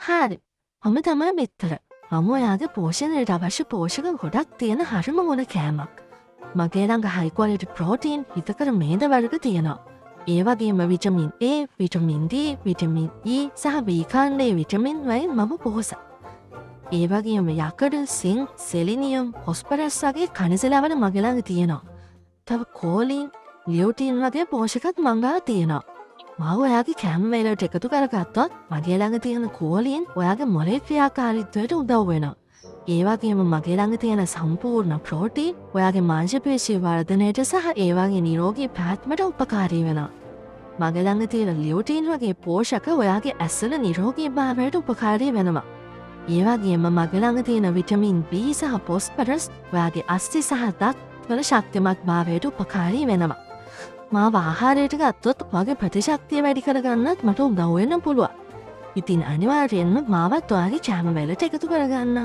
හරි. මම තමයි මෙතර. මම ඔයාගේ පෝෂණයට අවශ්‍ය පෝෂක ගොඩක් තියෙන හරිම මොන කෑමක්. මගේ ළඟ high quality protein හිතකර මේද වර්ග තියෙනවා. ඒ වගේම vitamin A, vitamin D, vitamin E සහ B ඛණ්ඩයේ විටමින් වලින් මම පොහොසත්. ඒ වගේම යකඩ, සිංක්, සෙලිනියම්, ෆොස්ෆරස් වගේ ಖನಿಜ ලවණ මගේ ළඟ තියෙනවා. තව කෝලින්, ලියුටින් වගේ පෝෂකත් මං ගාව තියෙනවා. මාව ඔයාගේ කෑම වේලට එකතු කරගත්තොත් මගේ ළඟ තියෙන කෝලින් ඔයාගේ මොළේ ක්‍රියාකාරීත්වයට උදව් වෙනවා. ඒ වගේම මගේ ළඟ තියෙන සම්පූර්ණ ප්‍රෝටීන් ඔයාගේ මාංශ පේශී වර්ධනයට සහ ඒ වගේ නිරෝගී පැවැත්මට උපකාරී වෙනවා. මගේ ළඟ තියෙන ලියුටින් වගේ පෝෂක ඔයාගේ ඇස්වල නිරෝගී භාවයට උපකාරී වෙනවා. ඒ වගේම මගේ ළඟ තියෙන විටමින් B සහ ෆොස්ෆරස් ඔයාගේ අස්ථි සහ දත් වල ශක්තිමත් භාවයට උපකාරී වෙනවා. මාව ආහාරයට ගත්තොත් ඔයාගේ ප්‍රතිශක්තිය වැඩි කරගන්නත් මට උදව් වෙන්න පුළුවන්. ඉතින් අනිවාර්යෙන්ම මාවත් ඔයාගේ කෑම වේලට එකතු කරගන්න.